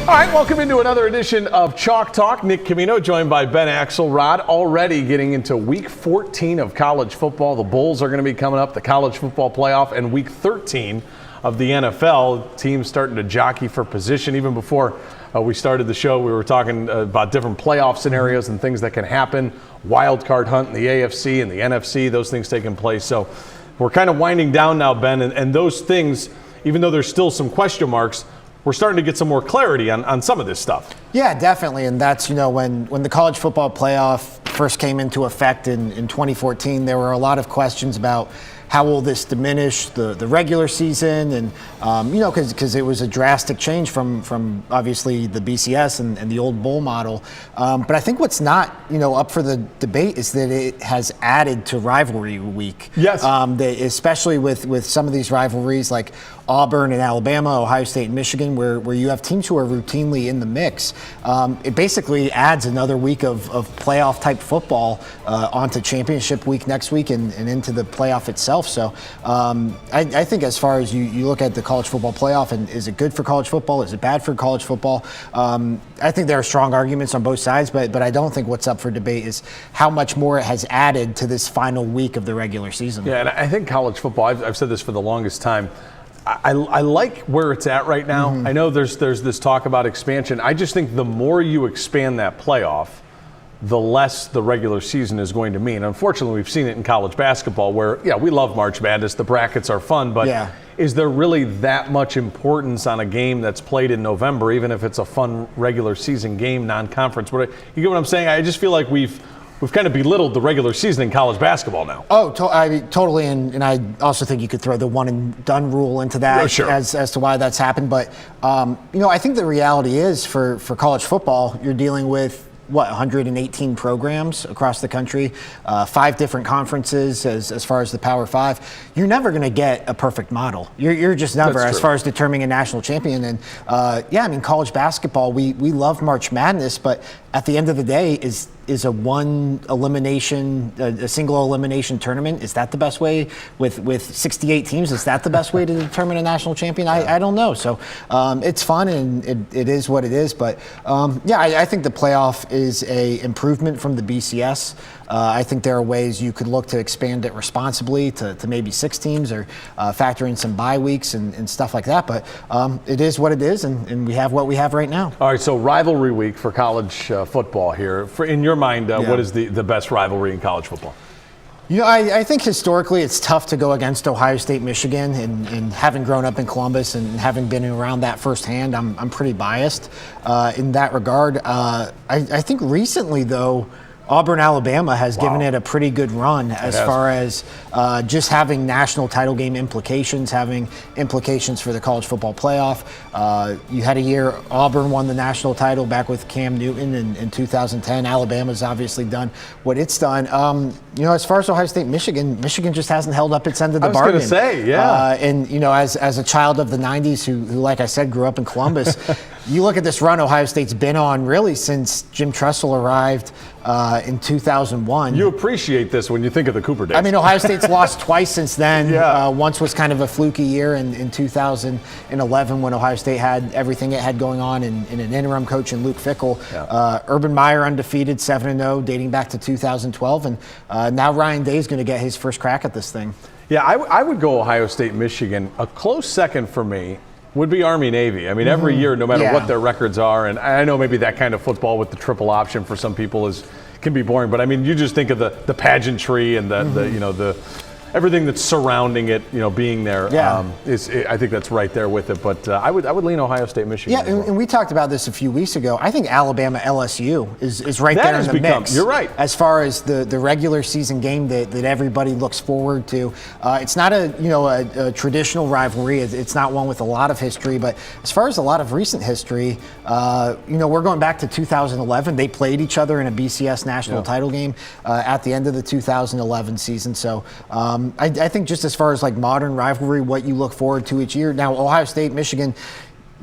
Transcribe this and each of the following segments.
All right, welcome into another edition of Chalk Talk. Nick Camino, joined by Ben Axelrod, already getting into Week 14 of college football. The Bulls are going to be coming up, the college football playoff, and Week 13 of the NFL. Teams starting to jockey for position. Even before we started the show, we were talking about different playoff scenarios and things that can happen. Wild card hunt in the AFC and the NFC, those things taking place. So we're kind of winding down now, Ben, and those things, even though there's still some question marks, we're starting to get some more clarity on some of this stuff. Yeah, definitely. And that's, when the college football playoff first came into effect in 2014, there were a lot of questions about how will this diminish the regular season, and because it was a drastic change from obviously the BCS and the old bowl model. But I think what's not up for the debate is that it has added to rivalry week. Yes. Especially with some of these rivalries like Auburn and Alabama, Ohio State and Michigan, where you have teams who are routinely in the mix. It basically adds another week of playoff type football onto championship week next week and into the playoff itself. So I think as far as you look at the college football playoff, and is it good for college football? Is it bad for college football? I think there are strong arguments on both sides, but I don't think what's up for debate is how much more it has added to this final week of the regular season. Yeah, and I think college football, I've said this for the longest time, I like where it's at right now. I know there's this talk about expansion. I just think the more you expand that playoff, the less the regular season is going to mean. Unfortunately, we've seen it in college basketball where, we love March Madness. The brackets are fun, but is there really that much importance on a game that's played in November, even if it's a fun regular season game, non-conference? You get what I'm saying? I just feel like we've kind of belittled the regular season in college basketball now. Oh, totally, and I also think you could throw the one and done rule into that as to why that's happened. But I think the reality is for college football, you're dealing with 118 programs across the country, 5 different conferences as far as the Power 5. You're never going to get a perfect model. You're just never, as far as determining a national champion. And college basketball, we love March Madness, but at the end of the day, is a single elimination tournament, is that the best way with 68 teams? Is that the best way to determine a national champion? I don't know. So it's fun and it is what it is. But I think the playoff is a improvement from the BCS. I think there are ways you could look to expand it responsibly to maybe 6 teams or factor in some bye weeks and stuff like that. But it is what it is, and we have what we have right now. All right, so rivalry week for college football here. In your mind, what is the best rivalry in college football? I think historically it's tough to go against Ohio State, Michigan, and having grown up in Columbus and having been around that firsthand, I'm pretty biased in that regard. I think recently, though, Auburn, Alabama has given it a pretty good run as far as just having national title game implications, having implications for the college football playoff. You had a year Auburn won the national title back with Cam Newton in 2010. Alabama's obviously done what it's done. As far as Ohio State, Michigan just hasn't held up its end of the bargain. I was going to say, yeah. As a child of the 90s who, like I said, grew up in Columbus, you look at this run Ohio State's been on really since Jim Tressel arrived in 2001. You appreciate this when you think of the Cooper days. Ohio State's lost twice since then. Once was kind of a fluky year in 2011 when Ohio State had everything it had going on in an interim coach in Luke Fickell. Urban Meyer undefeated 7-0 dating back to 2012. And now Ryan Day's going to get his first crack at this thing. Yeah, I would go Ohio State, Michigan. A close second for me would be Army-Navy. Every year, no matter what their records are, and I know maybe that kind of football with the triple option for some people can be boring, but you just think of the pageantry and the everything that's surrounding it, being there. I think that's right there with it. But I would lean Ohio State, Michigan. Yeah, and we talked about this a few weeks ago. I think Alabama LSU is right there in the mix. You're right. As far as the regular season game that everybody looks forward to, it's not a traditional rivalry. It's not one with a lot of history. But as far as a lot of recent history, we're going back to 2011. They played each other in a BCS national title game at the end of the 2011 season. So. I think just as far as like modern rivalry, what you look forward to each year. Now, Ohio State, Michigan,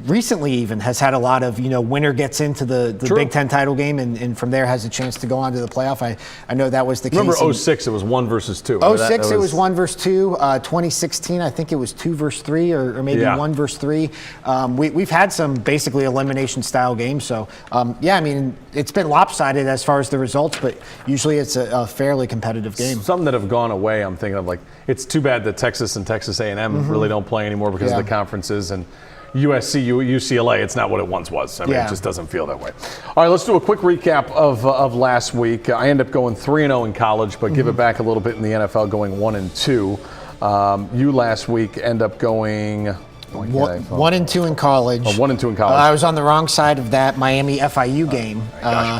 recently even has had a lot of, winner gets into the Big Ten title game and from there has a chance to go on to the playoff. I know that was the case. Remember 06, it was 1 versus 2. 06, it was 1 versus 2. 2016, I think it was 2 versus 3 or maybe 1 versus 3. We've had some basically elimination style games. So, it's been lopsided as far as the results, but usually it's a fairly competitive game. Some that have gone away, I'm thinking of it's too bad that Texas and Texas A&M really don't play anymore because of the conferences, and USC, UCLA, it's not what it once was. It just doesn't feel that way. All right, let's do a quick recap of last week. I end up going 3-0 in college, but give it back a little bit in the NFL, going 1-2. You last week end up going 1-2 in college. 1-2 in college. I was on the wrong side of that Miami FIU game.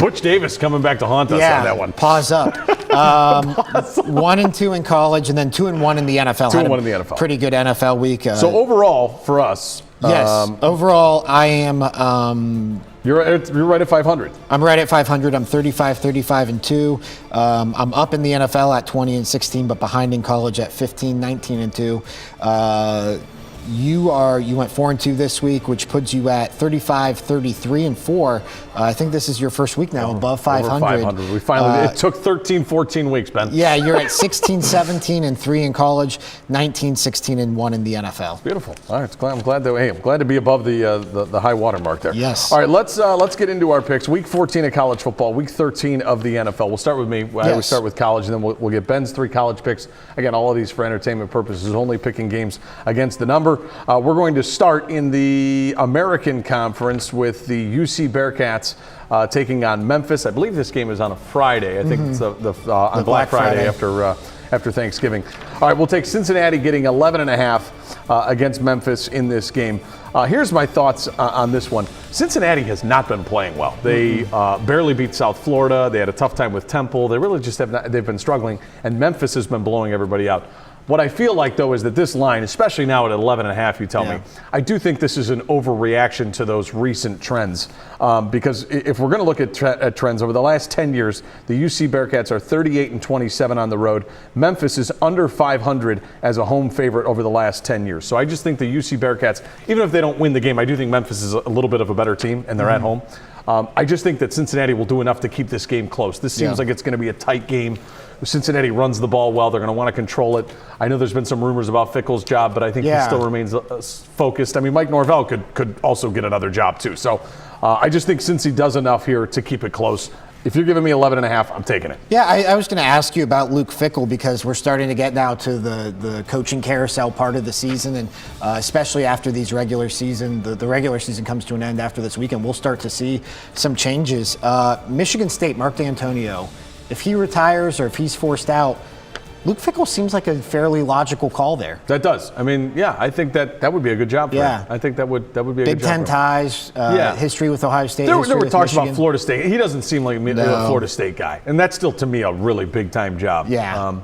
Butch Davis coming back to haunt us on that one. Pause up. 1-2 in college, and then 2-1 in the NFL. 2-1 in the NFL. Pretty good NFL week. So overall, for us, yes. Overall, I am. You're right at 500. I'm right at 500. I'm 35-2. I'm up in the NFL at 20-16, but behind in college at 15-19-2. You went 4-2 this week, which puts you at 35-33-4. I think this is your first week now above 500. Over 500. We finally. It took 13-14 weeks, Ben. Yeah, you're at 16-17-3 in college, 19-16-1 in the NFL. Beautiful. All right, I'm glad to be above the high water mark there. Yes. All right, let's get into our picks. Week 14 of college football, week 13 of the NFL. We'll start with me. I always start with college, and then we'll get Ben's 3 college picks. Again, all of these for entertainment purposes, only picking games against the number. We're going to start in the American Conference with the UC Bearcats taking on Memphis. I believe this game is on a Friday. I think it's on Black Friday after Thanksgiving. All right, we'll take Cincinnati getting 11.5 against Memphis in this game. Here's my thoughts on this one. Cincinnati has not been playing well. They barely beat South Florida. They had a tough time with Temple. They really just they've been struggling, and Memphis has been blowing everybody out. What I feel like, though, is that this line, especially now at 11.5, you tell me, I do think this is an overreaction to those recent trends. Because if we're going to look at trends over the last 10 years, the UC Bearcats are 38-27 on the road. Memphis is under 500 as a home favorite over the last 10 years. So I just think the UC Bearcats, even if they don't win the game, I do think Memphis is a little bit of a better team, and they're at home. I just think that Cincinnati will do enough to keep this game close. This seems like it's going to be a tight game. Cincinnati runs the ball well. They're going to want to control it. I know there's been some rumors about Fickell's job, but I think he still remains focused. I mean, Mike Norvell could also get another job too. So I just think Cincy does enough here to keep it close. If you're giving me 11.5, I'm taking it. Yeah, I was going to ask you about Luke Fickell because we're starting to get now to the coaching carousel part of the season, and especially after these regular season, the regular season comes to an end after this weekend, we'll start to see some changes. Michigan State, Mark D'Antonio, if he retires or if he's forced out, Luke Fickell seems like a fairly logical call there. That does. I mean, I think that would be a good job for him. I think that would be a good job. Big Ten ties, history with Ohio State. There were talks about Florida State. He doesn't seem like a Florida State guy, and that's still to me a really big time job.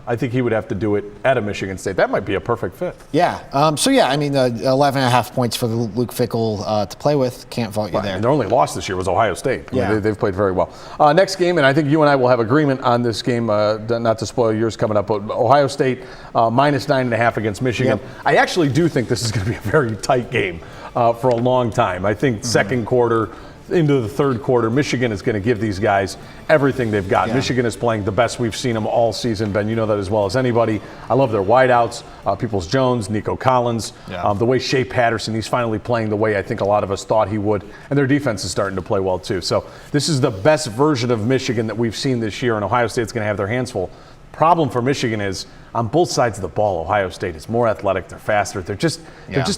I think he would have to do it at a Michigan State. That might be a perfect fit. I mean, 11.5 points for Luke Fickell to play with. Can't fault you there. And their only loss this year was Ohio State. I mean, they've played very well. Next game, and I think you and I will have agreement on this game. Not to spoil yours coming up, but Ohio State minus 9.5 against Michigan. I actually do think this is going to be a very tight game for a long time. I think second quarter into the third quarter, Michigan is going to give these guys everything they've got. Michigan is playing the best we've seen them all season. Ben, you know that as well as anybody. I love their wideouts, Peoples-Jones, Nico Collins, the way Shea Patterson, he's finally playing the way I think a lot of us thought he would, and their defense is starting to play well too. So this is the best version of Michigan that we've seen this year, and Ohio State's going to have their hands full. Problem for Michigan is on both sides of the ball, Ohio State is more athletic, they're faster, they're just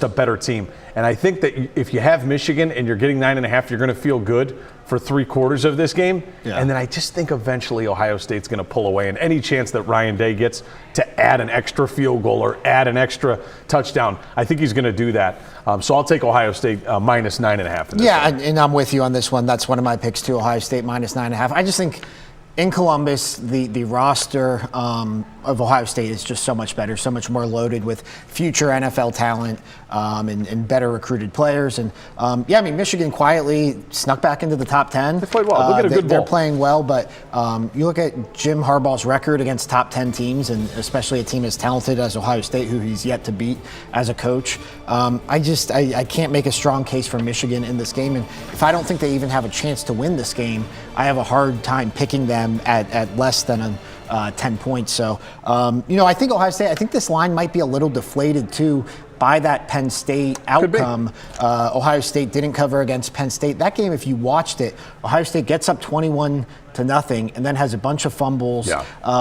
a better team. And I think that if you have Michigan and you're getting 9.5, you're going to feel good for 3 quarters of this game. And then I just think eventually Ohio State's going to pull away. And any chance that Ryan Day gets to add an extra field goal or add an extra touchdown, I think he's going to do that. So I'll take Ohio State minus 9.5 in this game. And I'm with you on this one. That's one of my picks too, Ohio State minus 9.5. I just think in Columbus, the roster of Ohio State is just so much better, so much more loaded with future NFL talent and better recruited players. And Michigan quietly snuck back into the top 10. They played well. Look at a good They're bowl. playing well, but you look at Jim Harbaugh's record against top 10 teams, and especially a team as talented as Ohio State, who he's yet to beat as a coach. I can't make a strong case for Michigan in this game. And if I don't think they even have a chance to win this game, I have a hard time picking them at less than 10 points. So, I think Ohio State, I think this line might be a little deflated too by that Penn State outcome. Ohio State didn't cover against Penn State. That game, if you watched it, Ohio State gets up 21-0 and then has a bunch of fumbles.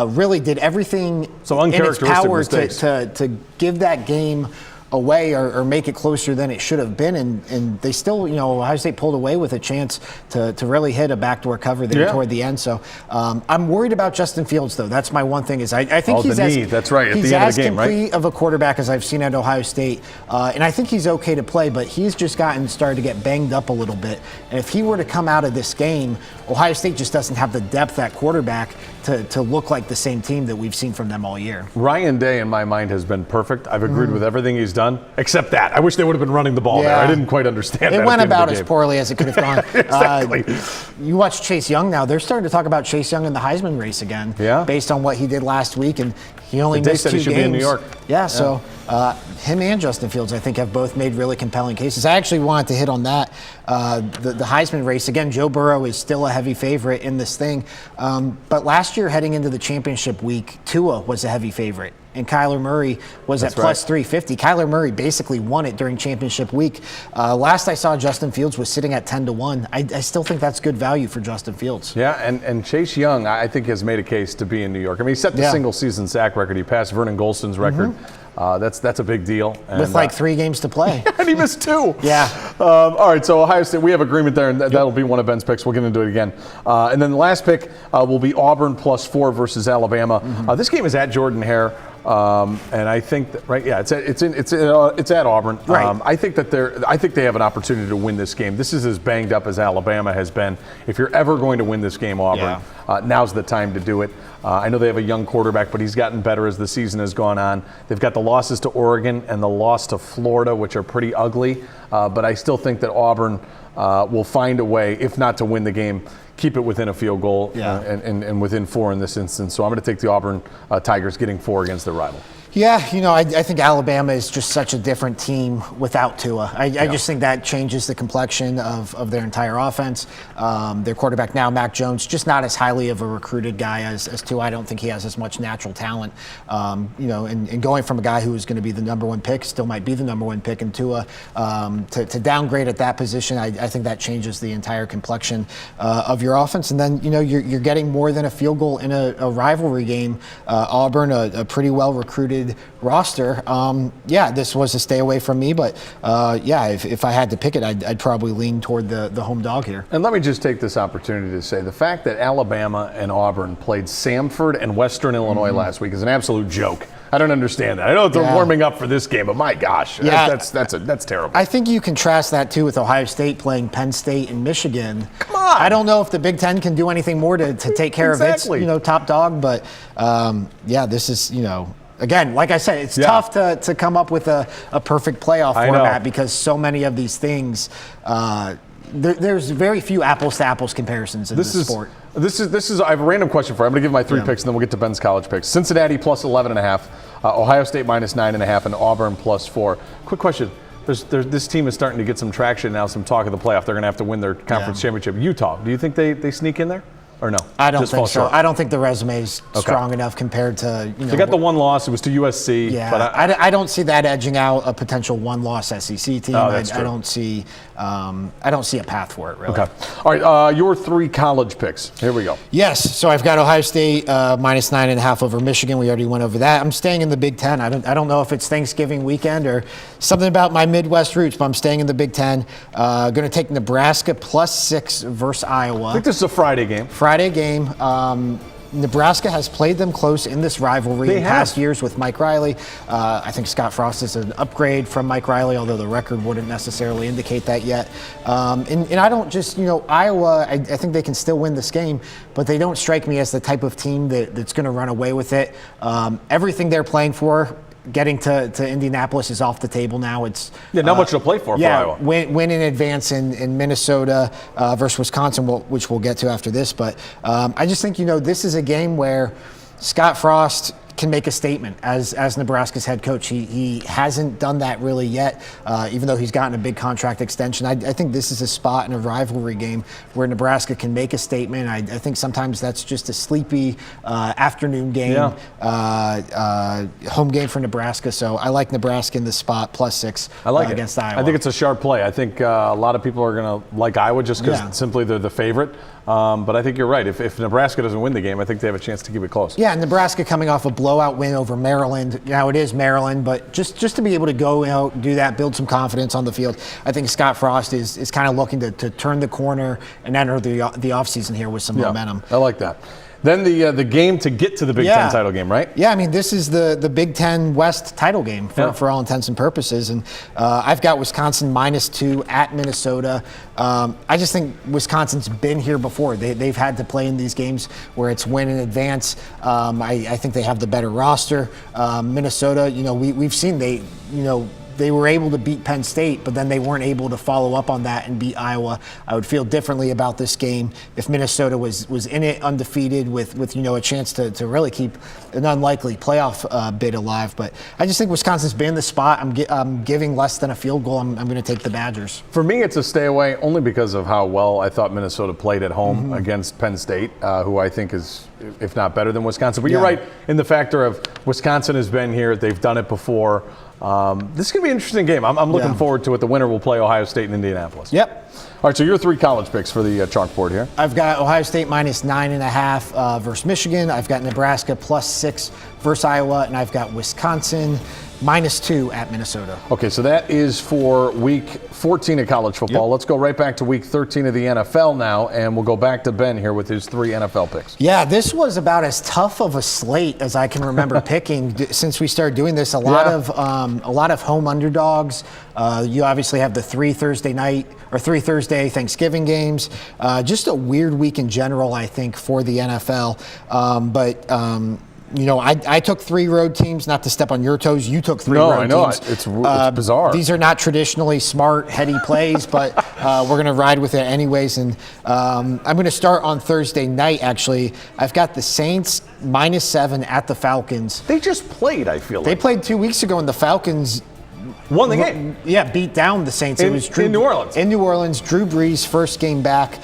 Really did everything in its power to give that game away or make it closer than it should have been, and they still, Ohio State pulled away with a chance to really hit a backdoor cover there toward the end. So I'm worried about Justin Fields, though. That's my one thing is I think he's that's right at he's the end as of the game, complete right? of a quarterback as I've seen at Ohio State, and I think he's okay to play, but he's just started to get banged up a little bit. And if he were to come out of this game, Ohio State just doesn't have the depth at quarterback to look like the same team that we've seen from them all year. Ryan Day, in my mind, has been perfect. I've agreed with everything he's done, except that. I wish they would have been running the ball there. I didn't quite understand that. It went about as poorly as it could have gone. Exactly. You watch Chase Young now. They're starting to talk about Chase Young in the Heisman race again, based on what he did last week, and he only missed 2 games. He should be in New York. So him and Justin Fields, I think, have both made really compelling cases. I actually wanted to hit on that. The Heisman race, again, Joe Burrow is still a heavy favorite in this thing. But last year, heading into the championship week, Tua was a heavy favorite, and Kyler Murray was at plus 350. Kyler Murray basically won it during championship week. Last I saw, Justin Fields was sitting at 10-1. I still think that's good value for Justin Fields. Yeah, and Chase Young, I think, has made a case to be in New York. I mean, he set the single-season sack record. He passed Vernon Golston's record. That's a big deal. And, with like 3 games to play. And he missed 2. All right, so Ohio State, we have agreement there, and that'll be one of Ben's picks. We'll get into it again. And then the last pick will be Auburn +4 versus Alabama. This game is at Jordan-Hare. And I think that, it's at Auburn. Right. I think they have an opportunity to win this game. This is as banged up as Alabama has been. If you're ever going to win this game, Auburn, now's the time to do it. I know they have a young quarterback, but he's gotten better as the season has gone on. They've got the losses to Oregon and the loss to Florida, which are pretty ugly. But I still think that Auburn will find a way, if not to win the game, keep it within a field goal and within 4 in this instance. So I'm going to take the Auburn Tigers getting 4 against their rival. Yeah, I think Alabama is just such a different team without Tua. I just think that changes the complexion of their entire offense. Their quarterback now, Mac Jones, just not as highly of a recruited guy as Tua. I don't think he has as much natural talent. And going from a guy who is going to be the number 1 pick, still might be the number 1 pick in Tua, to downgrade at that position, I think that changes the entire complexion of your offense. And then, you're getting more than a field goal in a rivalry game. Auburn, a pretty well recruited roster. This was a stay away from me, but if I had to pick it, I'd probably lean toward the home dog here. And let me just take this opportunity to say the fact that Alabama and Auburn played Samford and Western Illinois last week is an absolute joke. I don't understand that. I know they're warming up for this game, but my gosh, that's terrible. I think you contrast that too with Ohio State playing Penn State and Michigan. Come on. I don't know if the Big Ten can do anything more to take care of its top dog, but this is again, like I said, it's tough to come up with a perfect playoff format because so many of these things, there's very few apples to apples comparisons in this sport. This is. I have a random question for you. I'm going to give my 3 picks, and then we'll get to Ben's college picks. Cincinnati +11.5, Ohio State -9.5, and Auburn +4. Quick question. This team is starting to get some traction now, some talk of the playoff. They're going to have to win their conference championship. Utah, do you think they sneak in there? Or no? I don't think so. I don't think the resume is strong enough compared to They got the 1 loss. It was to USC. Yeah, but I don't see that edging out a potential 1-loss SEC team. Oh, that's true. I don't see a path for it really. Okay. All right. Your 3 college picks. Here we go. Yes. So I've got Ohio State -9.5 over Michigan. We already went over that. I'm staying in the Big Ten. I don't know if it's Thanksgiving weekend or something about my Midwest roots, but I'm staying in the Big Ten. Going to take Nebraska +6 versus Iowa. I think this is a Friday game. Friday game. Nebraska has played them close in this rivalry in past years with Mike Riley. I think Scott Frost is an upgrade from Mike Riley, although the record wouldn't necessarily indicate that yet. And I don't just, Iowa, I think they can still win this game, but they don't strike me as the type of team that's going to run away with it. Everything they're playing for, getting to Indianapolis, is off the table now. It's not much to play for Iowa. Win in advance in Minnesota versus Wisconsin, which we'll get to after this. But I just think, this is a game where Scott Frost can make a statement as Nebraska's head coach. He hasn't done that really yet, even though he's gotten a big contract extension. I think this is a spot in a rivalry game where Nebraska can make a statement. I think sometimes that's just a sleepy afternoon game, home game for Nebraska. So I like Nebraska in this spot, +6 against Iowa. I think it's a sharp play. I think a lot of people are going to like Iowa just because simply they're the favorite. But I think you're right. If Nebraska doesn't win the game, I think they have a chance to keep it close. Yeah, Nebraska coming off a blowout win over Maryland. Now it is Maryland, but just to be able to go out, do that, build some confidence on the field. I think Scott Frost is kind of looking to turn the corner and enter the offseason here with some momentum. I like that. Then the game to get to the Big Ten title game, right? Yeah, I mean, this is the Big Ten West title game for all intents and purposes. And I've got Wisconsin -2 at Minnesota. I just think Wisconsin's been here before. They've had to play in these games where it's win in advance. I think they have the better roster. Minnesota, we've seen they were able to beat Penn State, but then they weren't able to follow up on that and beat Iowa. I would feel differently about this game if Minnesota was in it undefeated with a chance to really keep an unlikely playoff bid alive. But I just think Wisconsin's been the spot. I'm giving less than a field goal. I'm going to take the Badgers. For me, it's a stay away only because of how well I thought Minnesota played at home against Penn State, who I think is, if not better than Wisconsin. But you're right in the factor of Wisconsin has been here. They've done it before. This is going to be an interesting game. I'm looking forward to it. The winner will play Ohio State in Indianapolis. Yep. All right, so your 3 college picks for the chalkboard here. I've got Ohio State -9.5 versus Michigan. I've got Nebraska +6 versus Iowa, and I've got Wisconsin -2 at Minnesota. Okay, so that is for week 14 of college football. Let's go right back to week 13 of the NFL now, and we'll go back to Ben here with his 3 NFL picks. Yeah, this was about as tough of a slate as I can remember picking since we started doing this. A lot of home underdogs. You obviously have the 3 Thursday Thanksgiving games. Just a weird week in general, I think, for the NFL. I took 3 road teams, not to step on your toes. You took 3 road teams. No, I know. It's bizarre. These are not traditionally smart, heady plays, but we're going to ride with it anyways. And I'm going to start on Thursday night, actually. I've got the Saints -7 at the Falcons. They just played, I feel like. They played 2 weeks ago, and the Falcons won the game. Yeah, beat down the Saints. In New Orleans. In New Orleans, Drew Brees' first game back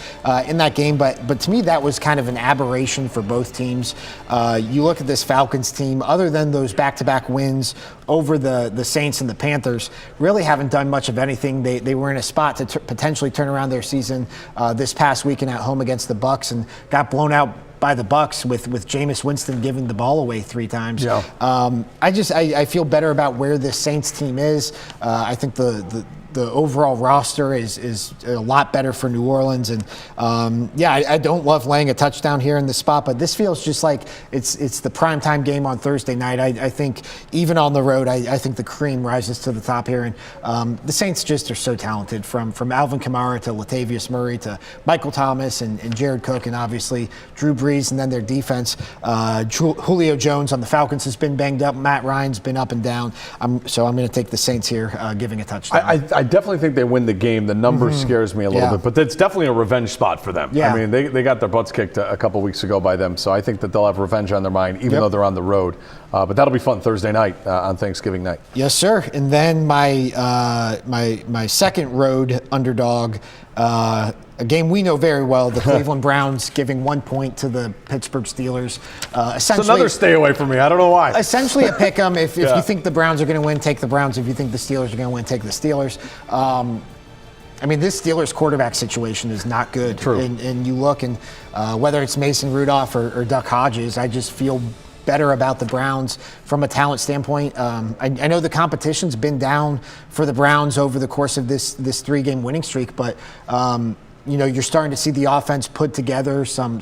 in that game. But to me, that was kind of an aberration for both teams. You look at this Falcons team, other than those back-to-back wins over the Saints and the Panthers, really haven't done much of anything. They were in a spot to potentially turn around their season this past weekend at home against the Bucs and got blown out by the Bucs with Jameis Winston giving the ball away 3 times. Yeah. I feel better about where this Saints team is. I think the overall roster is a lot better for New Orleans, and I don't love laying a touchdown here in this spot, but this feels just like it's the primetime game on Thursday night. I think even on the road, I think the cream rises to the top here, and the Saints just are so talented, from Alvin Kamara to Latavius Murray to Michael Thomas and Jared Cook, and obviously Drew Brees, and then their defense. Julio Jones on the Falcons has been banged up. Matt Ryan's been up and down. So I'm going to take the Saints here, giving a touchdown. I definitely think they win the game. The number scares me a little bit, but it's definitely a revenge spot for them. Yeah. I mean, they got their butts kicked a couple weeks ago by them, so I think that they'll have revenge on their mind, even though they're on the road. But that'll be fun Thursday night on Thanksgiving night. Yes, sir. And then my second road underdog, a game we know very well, the Cleveland Browns giving 1 point to the Pittsburgh Steelers. It's another stay away from me. I don't know why. Essentially a pick 'em. If you think the Browns are going to win, take the Browns. If you think the Steelers are going to win, take the Steelers. I mean, this Steelers quarterback situation is not good. True. And you look, and whether it's Mason Rudolph or Duck Hodges, I just feel better about the Browns from a talent standpoint. I know the competition's been down for the Browns over the course of this 3-game winning streak, but You're starting to see the offense put together some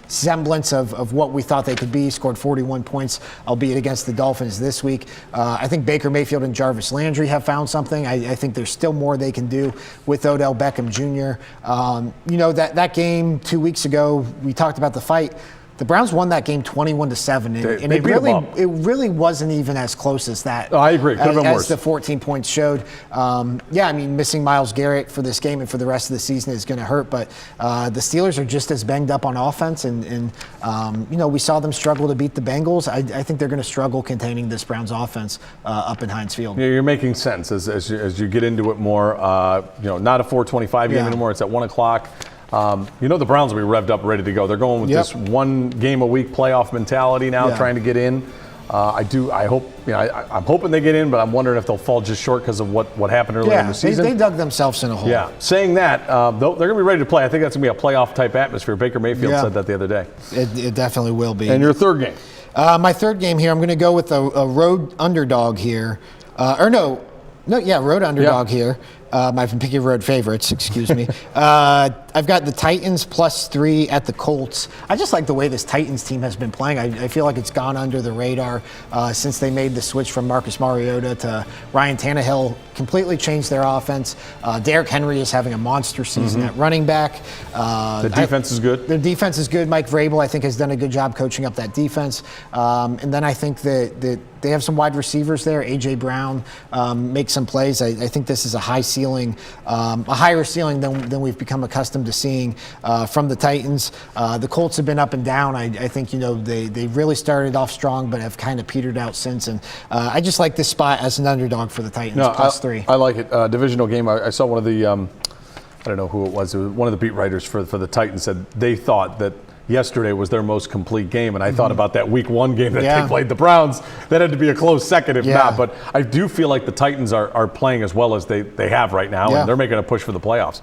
semblance of what we thought they could be. Scored 41 points, albeit against the Dolphins this week. I think Baker Mayfield and Jarvis Landry have found something. I think there's still more they can do with Odell Beckham Jr. That game 2 weeks ago, we talked about the fight. The Browns won that game 21-7, and it really wasn't even as close as that. Oh, I agree. Could have been worse. As the 14 points showed. Missing Myles Garrett for this game and for the rest of the season is going to hurt. But the Steelers are just as banged up on offense, and we saw them struggle to beat the Bengals. I think they're going to struggle containing this Browns offense up in Heinz Field. Yeah, you're making sense as you get into it more. Not a 4:25 game anymore. It's at 1 o'clock. The Browns will be revved up, ready to go. They're going with this one game a week playoff mentality now, trying to get in. I'm hoping they get in, but I'm wondering if they'll fall just short because of what happened earlier in the season. They dug themselves in a hole. Yeah. Saying that, they're going to be ready to play. I think that's going to be a playoff type atmosphere. Baker Mayfield said that the other day. It definitely will be. And your third game? My third game here, I'm going to go with a road underdog here. Road underdog here. I've been picking road favorites, excuse me. I've got the Titans +3 at the Colts. I just like the way this Titans team has been playing. I feel like it's gone under the radar since they made the switch from Marcus Mariota to Ryan Tannehill. Completely changed their offense. Derrick Henry is having a monster season at running back. The defense is good. The defense is good. Mike Vrabel, I think, has done a good job coaching up that defense. And then I think that they have some wide receivers there. A.J. Brown makes some plays. I think this is a higher ceiling than we've become accustomed to seeing from the Titans. The Colts have been up and down. I think they really started off strong, but have kind of petered out since. And I just like this spot as an underdog for the Titans +3. I like it. Divisional game. I saw one of the I don't know who it was. It was one of the beat writers for the Titans said they thought that yesterday was their most complete game, and I thought about that week 1 game that they played the Browns. That had to be a close second, if not. But I do feel like the Titans are playing as well as they have right now, and they're making a push for the playoffs.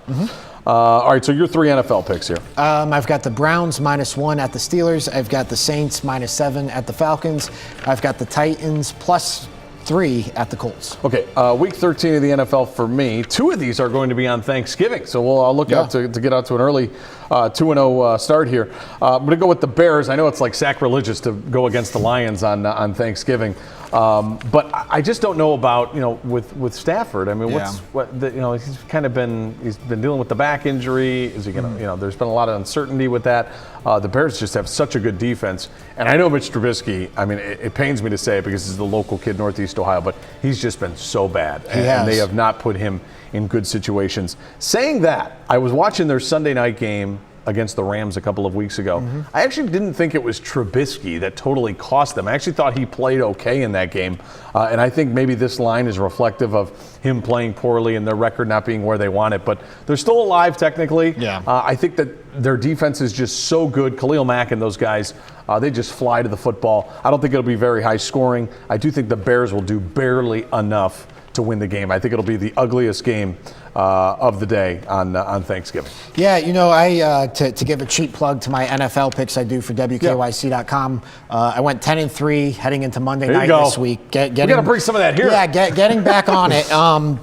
All right, so your 3 NFL picks here. I've got the Browns -1 at the Steelers. I've got the Saints -7 at the Falcons. I've got the Titans +3 at the Colts. Okay, week 13 of the NFL for me. 2 of these are going to be on Thanksgiving, so I'll look out to get out to an early 2-0 start here. I'm going to go with the Bears. I know it's like sacrilegious to go against the Lions on Thanksgiving, but I just don't know about with Stafford. I mean, he's kind of been dealing with the back injury. Is he going to? There's been a lot of uncertainty with that. The Bears just have such a good defense, and I know Mitch Trubisky. I mean, it pains me to say it because he's the local kid, Northeast Ohio, but he's just been so bad, and they have not put him in good situations. Saying that, I was watching their Sunday night game against the Rams a couple of weeks ago. I actually didn't think it was Trubisky that totally cost them. I actually thought he played okay in that game. And I think maybe this line is reflective of him playing poorly and their record not being where they want it. But they're still alive technically. I think that their defense is just so good. Khalil Mack and those guys, they just fly to the football. I don't think it'll be very high scoring. I do think the Bears will do barely enough to win the game. I think it'll be the ugliest game of the day on Thanksgiving. Yeah, to give a cheap plug to my NFL picks I do for WKYC.com, I went 10-3 heading into Monday night this week. We got to bring some of that here. Yeah, getting back on it.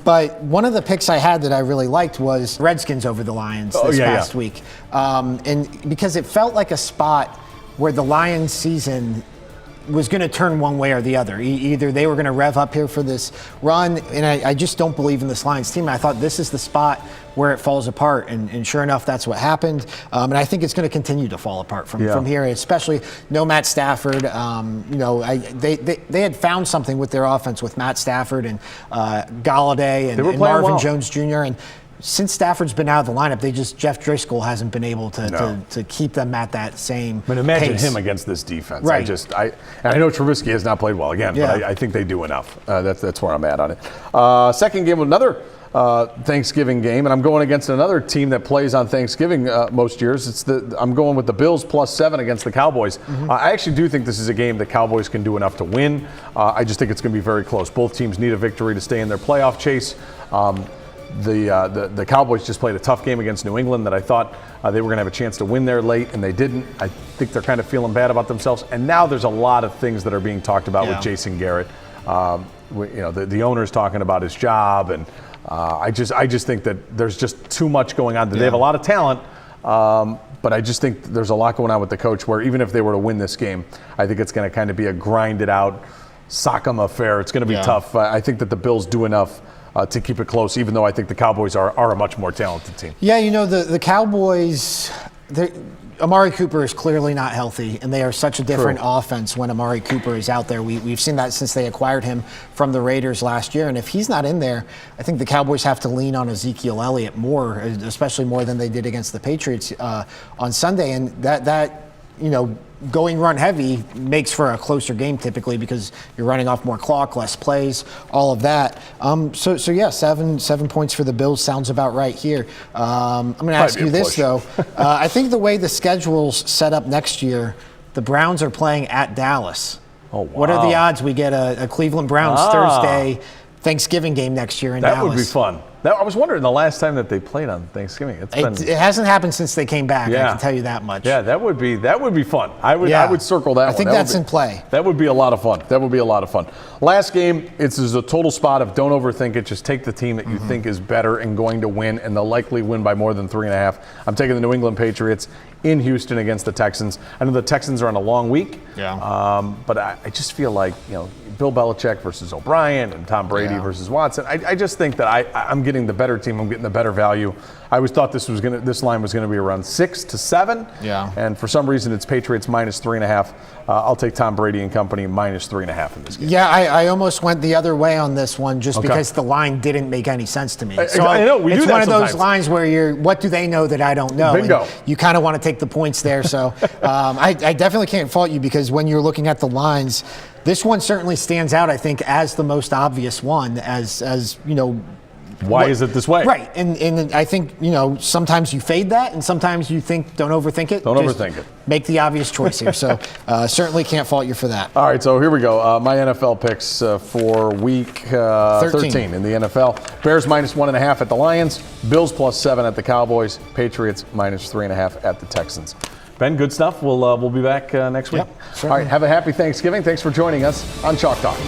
But one of the picks I had that I really liked was Redskins over the Lions this past week. And because it felt like a spot where the Lions season was going to turn one way or the other. Either they were going to rev up here for this run, and I just don't believe in this Lions team. I thought this is the spot where it falls apart, and sure enough, that's what happened. And I think it's going to continue to fall apart from here, especially no Matt Stafford. They had found something with their offense with Matt Stafford and Galladay and Marvin Jones Jr. And since Stafford's been out of the lineup, Jeff Driscoll hasn't been able to keep them at that same imagine pace. him against this defense. Right. I know Trubisky has not played well again, but I think they do enough. That's where I'm at on it. Second game, another Thanksgiving game, and I'm going against another team that plays on Thanksgiving most years. I'm going with the Bills +7 against the Cowboys. I actually do think this is a game the Cowboys can do enough to win. I just think it's going to be very close. Both teams need a victory to stay in their playoff chase. The Cowboys just played a tough game against New England that I thought they were going to have a chance to win there late, and they didn't. I think they're kind of feeling bad about themselves. And now there's a lot of things that are being talked about with Jason Garrett. The owner's talking about his job, and I just think that there's just too much going on. They have a lot of talent, but I just think there's a lot going on with the coach where even if they were to win this game, I think it's going to kind of be a grinded out, sock 'em affair. It's going to be tough. I think that the Bills do enough to keep it close, even though I think the Cowboys are a much more talented team. Yeah, the Cowboys, Amari Cooper is clearly not healthy, and they are such a different offense when Amari Cooper is out there. We've seen that since they acquired him from the Raiders last year, and if he's not in there, I think the Cowboys have to lean on Ezekiel Elliott more, especially more than they did against the Patriots on Sunday, and that going run heavy makes for a closer game typically because you're running off more clock, less plays, all of that. So yeah, seven points for the Bills sounds about right here. I'm going to ask you this though. I think the way the schedule's set up next year, the Browns are playing at Dallas. Oh, wow. What are the odds we get a Cleveland Browns Thursday Thanksgiving game next year in Dallas? That would be fun. I was wondering the last time that they played on Thanksgiving. It hasn't happened since they came back. I can tell you that much. Yeah, that would be fun. I would circle that one. I think that's in play. That would be a lot of fun. Last game, it's a total spot of don't overthink it. Just take the team that you think is better and going to win, and they'll likely win by more than 3.5. I'm taking the New England Patriots in Houston against the Texans. I know the Texans are on a long week. Yeah. But I just feel like Bill Belichick versus O'Brien and Tom Brady versus Watson. I just think that I'm getting the better team. I'm getting the better value. I always thought this line was going to be around 6 to 7. Yeah. And for some reason, it's Patriots minus 3.5. I'll take Tom Brady and company minus 3.5 in this game. Yeah, I almost went the other way on this one just because the line didn't make any sense to me. So I know, we do that it's one of those sometimes. lines where what do they know that I don't know? Bingo. And you kind of want to take the points there. So I definitely can't fault you because when you're looking at the lines, this one certainly stands out, I think, as the most obvious one, as Why is it this way? Right, and I think, sometimes you fade that, and sometimes you think, don't overthink it. Don't overthink it. Make the obvious choice here. So certainly can't fault you for that. All right, so here we go. My NFL picks for week 13 in the NFL. Bears minus 1.5 at the Lions. Bills plus 7 at the Cowboys. Patriots minus 3.5 at the Texans. Ben, good stuff. We'll be back next week. Yep, all right, have a happy Thanksgiving. Thanks for joining us on Chalk Talk.